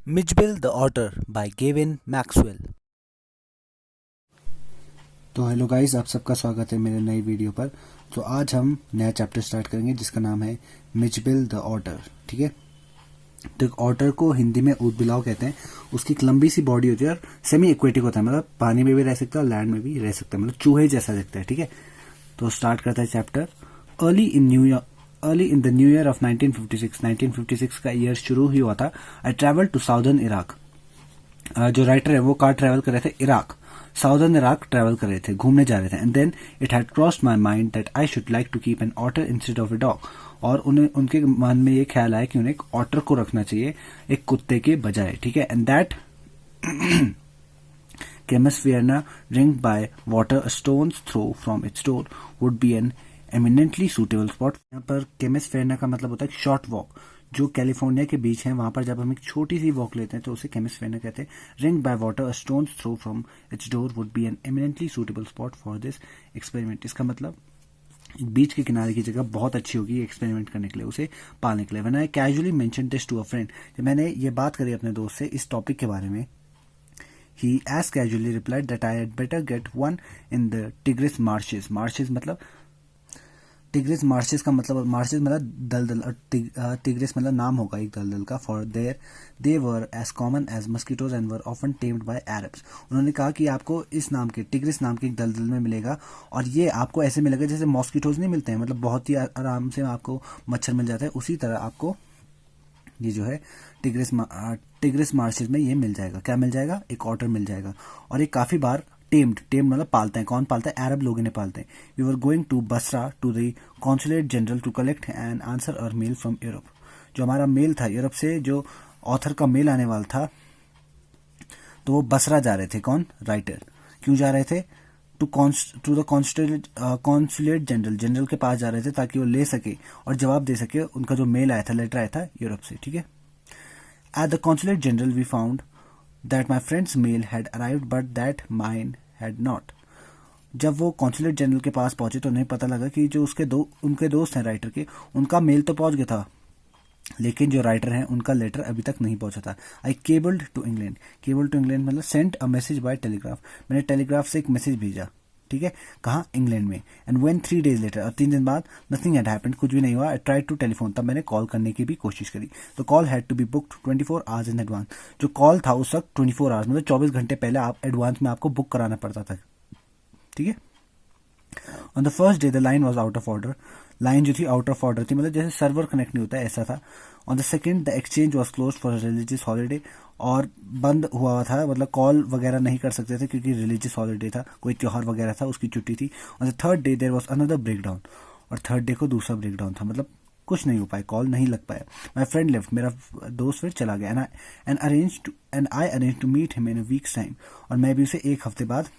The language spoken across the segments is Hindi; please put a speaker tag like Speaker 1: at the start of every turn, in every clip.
Speaker 1: Mitchell the Otter by Gavin Maxwell।
Speaker 2: तो हेलो गाइस, आप सबका स्वागत है मेरे नई वीडियो पर। तो आज हम नया चैप्टर स्टार्ट करेंगे जिसका नाम है मिचबिल द ऑटर। ठीक है, तो एक ऑटर को हिंदी में ऊदबिलाव कहते हैं। उसकी एक लंबी सी बॉडी होती है और सेमी एक्वेटिक होता है, मतलब पानी में भी रह सकता है और लैंड में भी रह सकता है, मतलब चूहे जैसा दिखता है। ठीक है, तो स्टार्ट करता है chapter. Early in the new year of 1956 का ईयर शुरू ही हुआ था। I travel to southern Iraq. जो राइटर है वो कहाँ ट्रेवल कर रहे थे? इराक, साउदर्न इराक ट्रेवल कर रहे थे, घूमने जा रहे थे। And then it had crossed my mind that I should like to keep an otter instead of a dog. और उन्हें उनके मन में ये ख्याल आया कि उन्हें एक ऑटर को रखना चाहिए एक कुत्ते के बजाय। ठीक है, and that Chemisphierna ringed by water a stone's throw from its door would be an eminently suitable spot। यहाँ पर केमिस्फेरना का मतलब होता है शॉर्ट वॉक। जो कैलिफोर्निया के बीच है वहां पर जब हम एक छोटी सी वॉक लेते हैं तो उसे केमिस्फेरना कहते हैं। Ring by water a stone's throw from its door would be an eminently suitable spot for this experiment. इसका मतलब बीच के किनारे की जगह बहुत अच्छी होगी एक्सपेरिमेंट करने के लिए, उसे पालने के लिए। When I casually mention this to a friend, जब मैंने ये बात करी अपने दोस्त से इस टॉपिक के बारे में, he as casually replied that I had better get one in the Tigris marshes। marshes मतलब टिग्रिस मार्शेस का मतलब, मार्शेस मतलब दलदल, और टिग्रिस मतलब नाम होगा एक दलदल का। For there they were as common as mosquitoes and were often tamed by Arabs. उन्होंने कहा कि आपको इस नाम के, टिग्रिस नाम के एक दलदल में मिलेगा, और ये आपको ऐसे मिलेगा जैसे मॉस्किटोज नहीं मिलते हैं, मतलब बहुत ही आराम से आपको मच्छर मिल जाता है, उसी तरह आपको ये जो है टिग्रिस मार्शेस में ये मिल जाएगा। क्या मिल जाएगा? एक ऑटर मिल जाएगा। और ये काफी बार टेम्ड मतलब पालते हैं। कौन पालता है? अरब लोग इन्हें पालते हैं। We were going to Basra to the consulate general to collect and answer our mail from Europe. जो हमारा मेल था यूरोप से, जो ऑथर का मेल आने वाला था, तो वो बसरा जा रहे थे। कौन? राइटर। क्यों जा रहे थे? टू द कॉन्सुलेट जनरल के पास जा रहे थे ताकि वो ले सके और जवाब दे सके उनका जो मेल आया था, लेटर आया था यूरोप से। ठीक है, at the consulate general we found that my friend's mail had arrived but that mine had not. जब वो कॉन्सुलेट जनरल के पास पहुंचे तो उन्हें पता लगा कि जो उनके दोस्त हैं राइटर के, उनका मेल तो पहुंच गया था, लेकिन जो राइटर हैं उनका लेटर अभी तक नहीं पहुंचा था। I cabled to England. Cable to England मतलब sent a message by telegraph. मैंने टेलीग्राफ से एक मैसेज भेजा। ठीक है, कहाँ? इंग्लैंड में। एंड व्हेन 3 days लेटर, और 3 दिन बाद, नथिंग हैड हैपेंड, कुछ भी नहीं हुआ। आई ट्राइड टू टेलीफोन, तब मैंने कॉल करने की भी कोशिश करी। तो call had to be booked 24 hours in advance. जो कॉल था उस वक्त 24 hours मतलब 24 घंटे पहले आप एडवांस में आपको बुक कराना पड़ता था। ठीक है, on the first day the line was out of order. Line जो थी आउट ऑफ ऑर्डर थी, मतलब जैसे सर्वर कनेक्ट नहीं होता है ऐसा था। On the second the exchange was close for religious holiday, और बंद हुआ था, मतलब कॉल वगैरह नहीं कर सकते थे क्योंकि रिलीजियस हॉलीडे था, कोई त्योहार वगैरह था, उसकी छुट्टी थी। On the third day there was another breakdown, और थर्ड डे को दूसरा ब्रेक डाउन था, मतलब कुछ नहीं हो पाया, कॉल नहीं लग पाया। माई फ्रेंड लेफ्ट, मेरा दोस्त फिर चला गया। And I arrange to meet him in a week's time, और मैं भी उसे एक हफ्ते बाद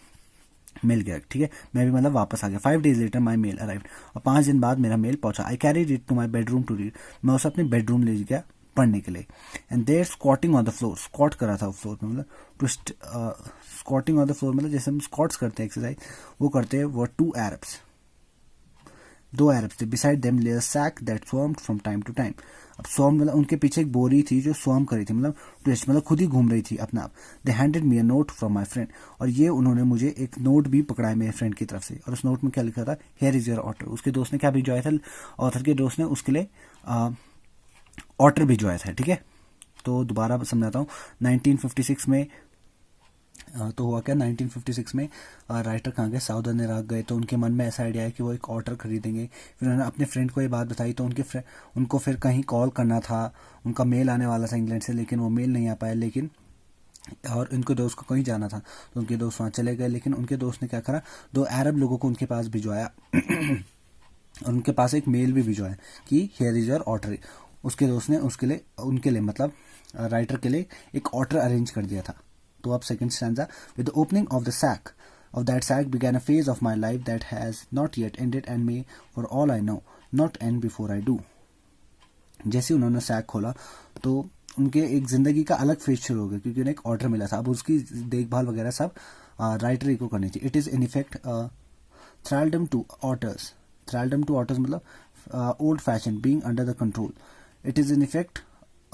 Speaker 2: मिल गया। ठीक है, मैं भी मतलब वापस आ गया। 5 days later my mail arrived, और 5 दिन बाद मेरा मेल पहुंचा। I carried it to my bedroom to read. मैं उसे अपने बेडरूम ले गया पढ़ने के लिए। And there squatting on the floor, squat करा था फ्लोर पे, मतलब twist. Squatting on the floor मतलब जैसे हम स्क्वाट्स करते हैं एक्सरसाइज, वो करते हैं। वो 2 Arabs, 2 Arabs थे। Beside them lay sack that swarmed from time to time. अब स्वॉर्म मतलब उनके पीछे एक बोरी थी जो स्वॉर्म करी थी, मतलब ट्विस्ट, मतलब खुद ही घूम रही थी अपना आप। They handed me a note from my friend, और ये उन्होंने मुझे एक नोट भी पकड़ाया मेरे फ्रेंड की तरफ से। और उस नोट में क्या लिखा था? Here is your otter. उसके दोस्त ने क्या भिजवाया था? ऑथर के दोस्त ने उसके लिए ऑटर भिजवाया था। ठीक है, तो दोबारा समझाता हूँ। 1956 में तो हुआ क्या, 1956 में राइटर कहाँ गए? साउदर्न इराक गए। तो उनके मन में ऐसा आइडिया है कि वो एक ऑटर खरीदेंगे। फिर उन्होंने अपने फ्रेंड को ये बात बताई, तो उनको फिर कहीं कॉल करना था। उनका मेल आने वाला था इंग्लैंड से, लेकिन वो मेल नहीं आ पाया। लेकिन और उनके दोस्त को कहीं जाना था, तो उनके दोस्त वहाँ चले गए। लेकिन उनके दोस्त ने क्या करा? 2 अरब लोगों को उनके पास भिजवाया और उनके पास एक मेल भी भिजवाया कि हियर इज योर ऑटर। उसके दोस्त ने उनके लिए मतलब राइटर के लिए एक ऑटर अरेंज कर दिया था। तो अब second stanza. With the opening of the sack of that sack began a phase of my life that has not yet ended and may, for all I know, not end before I do। जैसे उन्होंने सैक खोला तो उनके एक जिंदगी का अलग फेज शुरू हो गया, क्योंकि उन्हें एक ऑर्डर मिला था। अब उसकी देखभाल वगैरह सब राइटर ही को करनी थी। It is in effect thraldom to otters। thraldom to otters मतलब old fashion, being under the control. It is in effect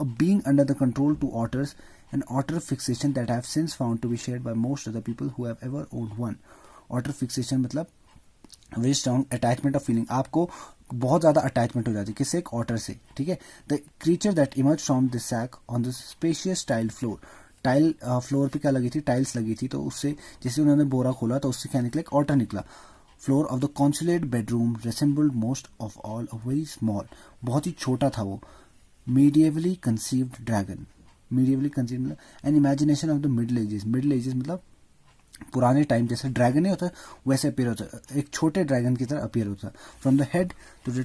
Speaker 2: a being under the control to otters, an otter fixation that I have since found to be shared by most other people who have ever owned one. Otter fixation मतलब very strong attachment of feeling, आपको बहुत ज्यादा अटैचमेंट हो जाती है किससे, एक ऑटर से, ठीक है. The creature that emerge from this sack on the spacious tiled floor, tile floor पे क्या लगी थी, टाइल्स लगी थी, तो उससे जैसे उन्होंने बोरा खोला तो उससे क्या निकला, एक ऑटर निकला. Floor of the consulate bedroom resembled most of all a very small, बहुत ही छोटा था वो, medievally conceived dragon. Medievally conceived मतलब an imagination of the middle ages. Middle ages मतलब पुराने टाइम जैसे ड्रैगन नहीं होता वैसे अपीयर होता है, एक छोटे ड्रैगन की तरह अपीयर होता है. From the head to the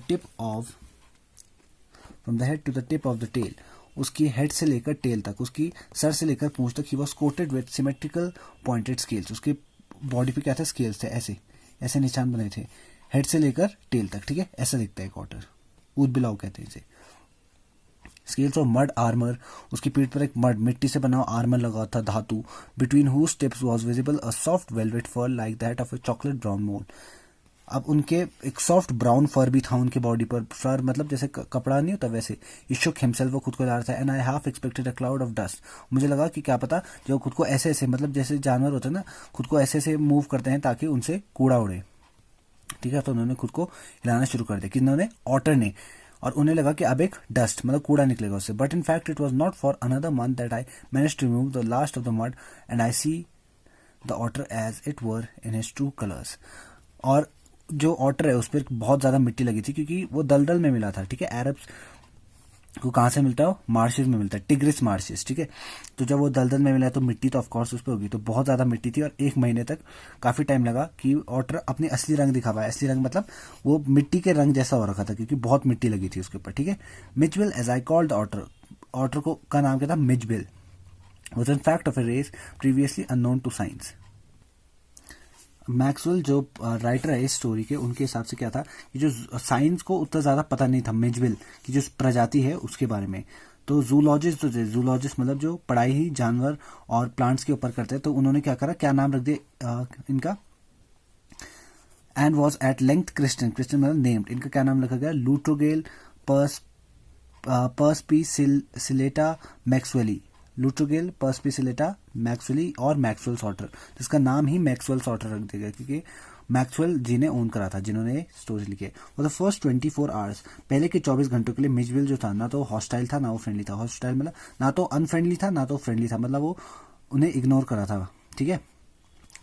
Speaker 2: tip of the tail, उसकी हेड से लेकर टेल तक, उसकी सर से लेकर पूंछ तक, he was coated with symmetrical pointed scales. उसके बॉडी पे क्या था, स्केल्स थे, ऐसे ऐसे निशान बने थे हेड से लेकर टेल तक, ठीक है. ऐसा दिखता है एक ऑटर, ऊद बिलाव कहते हैं इसे. स्केल्स ऑफ मड आर्मर, उसकी पीठ पर एक मड मिट्टी से बना हुआ आर्मर लगा था, धातु. Between whose tips was visible a soft velvet fur like that of a chocolate brown mole. अब उनके एक सॉफ्ट ब्राउन फर भी था उनके बॉडी पर. फर मतलब जैसे कपड़ा नहीं होता वैसे. इशुक हिमसेल्फ, वो खुद को ला रहा था. And I half expected a cloud of dust, मुझे लगा कि क्या पता जो खुद को ऐसे ऐसे मतलब जैसे जानवर होते हैं ना, खुद को ऐसे ऐसे मूव करते हैं ताकि उनसे कूड़ा उड़े, ठीक है. तो उन्होंने खुद को हिलाना शुरू कर दिया, किन्होंने, ऑटर ने. और उन्हें लगा कि अब एक डस्ट मतलब कूड़ा निकलेगा उससे. But in fact it was not for another month that I manage to remove the last of the mud and I see the otter as it were in his true colours. और जो ऑटर है उस पर बहुत ज्यादा मिट्टी लगी थी क्योंकि वो दलदल में मिला था, ठीक है. अरब्स को कहाँ से मिलता है, मार्शेज में मिलता है, टिग्रिस मार्शेज, ठीक है. तो जब वो दलदल में मिला तो मिट्टी तो ऑफकोर्स उस पर होगी, तो बहुत ज्यादा मिट्टी थी. और 1 महीने तक काफी टाइम लगा कि ऑटर अपनी असली रंग दिखा पाया. असली रंग मतलब वो मिट्टी के रंग जैसा हो रखा था क्योंकि बहुत मिट्टी लगी थी उसके ऊपर, ठीक है. Mijbil as I called otter, otter को का नाम क्या था, Mijbil, was in fact of a race previously unknown to science. Maxwell जो राइटर है इस स्टोरी के, उनके हिसाब से क्या था कि जो साइंस को उतना ज्यादा पता नहीं था मिचबिल की जो प्रजाति है उसके बारे में. तो जूलॉजिस्ट जो थे, जूलॉजिस्ट मतलब जो पढ़ाई ही जानवर और प्लांट्स के ऊपर करते हैं, तो उन्होंने क्या करा, क्या नाम रख दिया इनका, and was at length christened, christened मतलब नेम्ड, इनका क्या नाम रखा गया, लूट्रोगेल पर्सपीसिलेटा मैक्सवेली. लूट्रोगेल पर्सपीसिलेटा मैक्सवेली और मैक्सवेल ऑटर, जिसका नाम ही मैक्सवेल ऑटर रख दिया गया क्योंकि मैक्सवेल जी ने ओन करा था जिन्होंने स्टोरी लिखी. और द फर्स्ट 24 आवर्स, पहले के 24 घंटों के लिए मिचबिल जो था ना तो हॉस्टाइल था ना वो फ्रेंडली था. हॉस्टाइल मतलब ना तो अनफ्रेंडली था ना तो फ्रेंडली था, मतलब वो उन्हें इग्नोर करा था, ठीक है.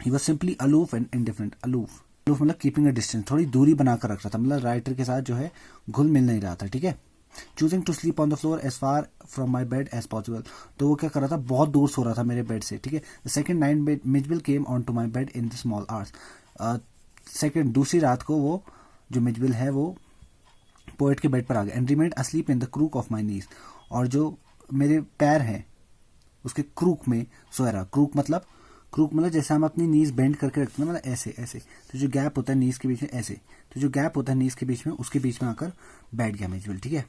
Speaker 2: He was simply aloof and indifferent. Aloof मतलब कीपिंग अ डिस्टेंस, थोड़ी दूरी बनाकर रख रहा था, मतलब राइटर के साथ जो है घुल मिल नहीं रहा था, ठीक है. Choosing to sleep on the floor as far from my bed as possible, तो वो क्या कर रहा था, बहुत दूर सो रहा था मेरे बेड से, ठीक है. The second night Mijbil came on to my bed in the small hours. दूसरी रात को वो जो मिचबिल है वो पोएट के बेड पर आ गया. And remained asleep in the crook of my knees, और जो मेरे पैर हैं उसके क्रूक में सोया रहा. क्रूक मतलब जैसे हम अपनी नीज बेंड करके रखते हैं, मतलब ऐसे ऐसे, तो जो गैप होता है नीज के बीच में, ऐसे, तो जो गैप होता है नीज के बीच में उसके बीच में आकर बैठ गया मिचबिल, ठीक है.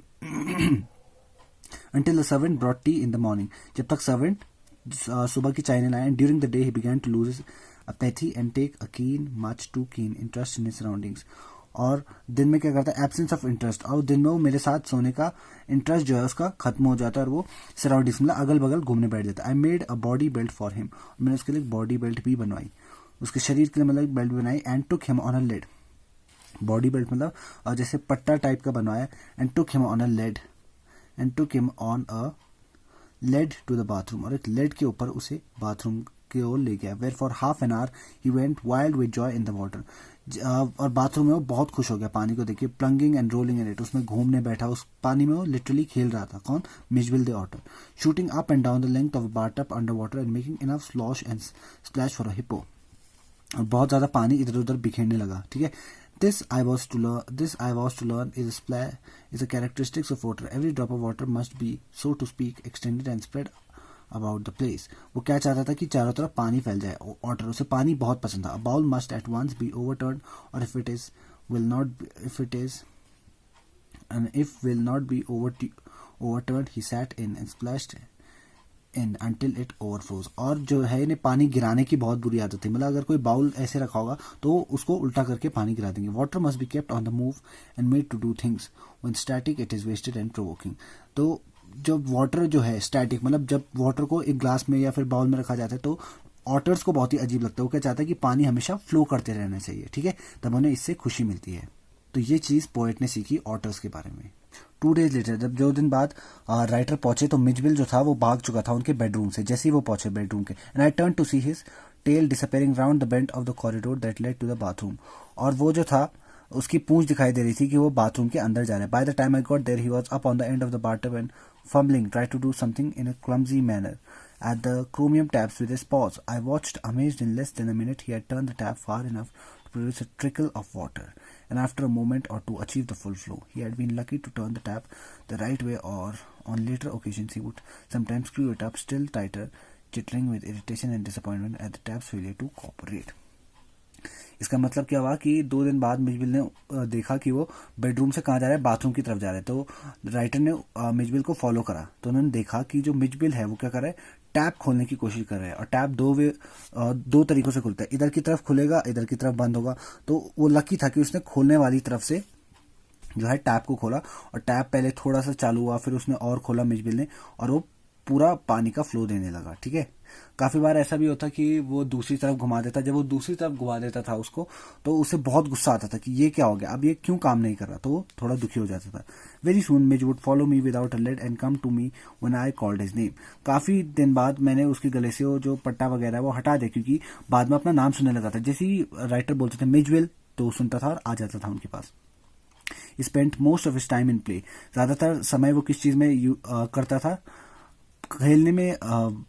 Speaker 2: Until the servant brought tea in the morning, जब तक सर्वेंट सुबह की चाय ने लाया. During the day he began to lose his apathy and take a much too keen interest in his surroundings. और दिन में क्या करता है, एब्सेंस ऑफ इंटरेस्ट, और दिन में वो मेरे साथ सोने का इंटरेस्ट जो है उसका खत्म हो जाता है और वो सराउंडिंग्स मतलब अगल बगल घूमने बैठ जाता है. I made a body belt for him, मैंने उसके लिए एक बॉडी बेल्ट भी बनवाई, उसके शरीर के लिए मतलब बेल्ट बनाई. And took him on a lead, body belt मतलब जैसे पट्टा टाइप का बनवाया. And took him on a lead to the bathroom, और एक लेड के ऊपर उसे बाथरूम की ओर ले गया. Where for half an hour he went wild with joy in the water, और बाथरूम में वो बहुत खुश हो गया पानी को देखिए. Plunging and rolling in it, उसमें घूमने बैठा, उस पानी में वो लिटरली खेल रहा था. कौन, Mijbil the otter. Shooting up and down the length of bathtub under water and making enough slosh and splash for a hippo, और बहुत ज्यादा पानी इधर उधर बिखेरने लगा, ठीक है. This I was to learn is a characteristics of water. Every drop of water must be, so to speak, extended and spread about the place. वो क्या चाहता था कि चारों तरफ पानी फैल जाए. ऑटर, उसे पानी बहुत पसंद था. A bowl must at once be overturned, or if will not be overturned, he sat in and splashed in until it overflows. और जो है इन्हें पानी गिराने की बहुत बुरी आदत थी, मतलब अगर कोई बाउल ऐसे रखा होगा तो उसको उल्टा करके पानी गिरा देंगे. Water must be kept on the move and made to do things, when static it is wasted and provoking. तो जब वाटर जो है स्टैटिक, मतलब जब वाटर को एक ग्लास में या फिर बाउल में रखा जाता है तो ऑटर्स को बहुत ही अजीब लगता है। वो क्या चाहता है कि पानी हमेशा फ्लो करते रहना चाहिए, ठीक है, तब उन्हें इससे खुशी मिलती है। तो ये चीज़ पोएट ने सीखी ऑटर्स के बारे में। 2 days लेटर, जब 2 दिन बाद राइटर पहुंचे तो मिचबिल जो था वो भाग चुका था उनके बेडरूम से। जैसे ही वो पहुंचे बेडरूम के, and I turn to see his tail disappearing round the bend of the corridor that led to the bathroom. और वो जो था उसकी पूंछ दिखाई दे रही थी कि वो बाथरूम के अंदर जा रहा है। By the time I got there he was up on the end of the bathtub and fumbling, tried to do something in a clumsy manner at the chromium taps with his paws. I watched, amazed. In less than a minute, he had turned the tap far enough to produce a trickle of water, and after a moment or two, achieved the full flow. He had been lucky to turn the tap the right way, or on later occasions, he would sometimes screw it up still tighter, chittering with irritation and disappointment at the tap's failure to cooperate. इसका मतलब क्या हुआ कि 2 दिन बाद मिचबिल ने देखा कि वो बेडरूम से कहाँ जा रहा है, बाथरूम की तरफ जा रहा है। तो राइटर ने मिचबिल को फॉलो करा तो उन्होंने देखा कि जो मिचबिल है वो क्या कर रहा है, टैप खोलने की कोशिश कर रहा है। और टैप दो तरीकों से खुलता है, इधर की तरफ खुलेगा, इधर की तरफ बंद होगा। तो वो लकी था कि उसने खोलने वाली तरफ से जो है टैप को खोला, और टैप पहले थोड़ा सा चालू हुआ, फिर उसने और खोला मिचबिल ने, और वो पूरा पानी का फ्लो देने लगा, ठीक है। काफी बार ऐसा भी होता कि वो दूसरी तरफ घुमा देता। जब वो दूसरी तरफ घुमा देता था उसको, तो उसे बहुत गुस्सा आता था कि ये क्या हो गया, अब ये क्यों काम नहीं कर रहा, तो वो थोड़ा दुखी हो जाता था। Very soon Mij would follow me without a lead and come to me when I called his name. काफी दिन बाद मैंने उसके गले से वो जो पट्टा वगैरह है वो हटा दिया, क्योंकि बाद में अपना नाम सुनने लगा था। जैसे ही राइटर बोलते थे मिचविल, तो सुनता था और आ जाता था उनके पास। Spent most of his time in play. ज्यादातर समय वो किस चीज में करता था, खेलने में,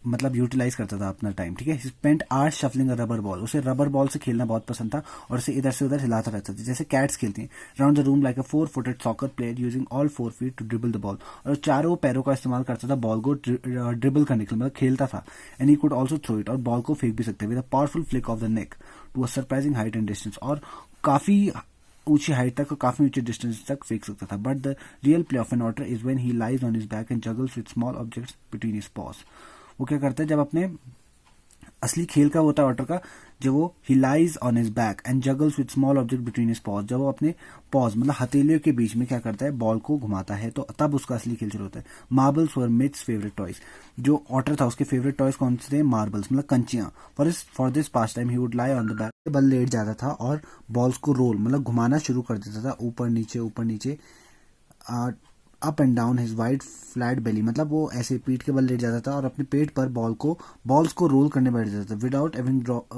Speaker 2: मतलब यूटिलाइज करता था अपना टाइम, ठीक है। स्पेंट आवर्स शफलिंग अ रबर बॉल। उसे रबर बॉल से खेलना बहुत पसंद था और उसे इधर से उधर हिलाता रहता था, जैसे कैट्स खेलती हैं। Round the room like a 4-footed soccer player using all 4 feet to dribble the ball. और चारों पैरों का इस्तेमाल करता था बॉल को ड्रिबल करने के लिए, मतलब खेलता था। And he could also throw it, और बॉल को फेंक भी सकते with a powerful flick of the neck to a surprising height and distance. और काफी ऊंची हाइट तक और काफी ऊंचे डिस्टेंस तक फेंक सकता था। But the real play of an otter is when he lies on his back and juggles with small objects between his paws. वो क्या करता है, जब अपने असली खेल का होता है ऑटर का, जब वो ही lies on his back and juggles with small object between his pause, जब वो अपने पॉज मतलब हथेलियों के बीच में क्या करता है, बॉल को घुमाता है, तो तब उसका असली खेल शुरू होता है। Marbles were Mij's favourite toys. जो ऑटर था उसके फेवरेट टॉयज कौन से थे, मार्बल्स मतलब कंचियां। For this pastime he would lie on the back, बल लेट जाता था और बॉल्स को रोल मतलब घुमाना शुरू कर देता था, ऊपर नीचे up and down his wide flat बेली। मतलब वो ऐसे पीठ के बल लेट जाता था और अपने पेट पर बॉल्स को रोल करने बैठ जाता था,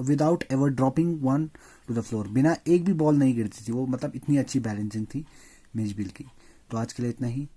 Speaker 2: without ever dropping one two the floor. बिना एक भी बॉल नहीं गिरती थी वो, मतलब इतनी अच्छी बैलेंसिंग थी मिचबिल की। तो आज के लिए इतना ही।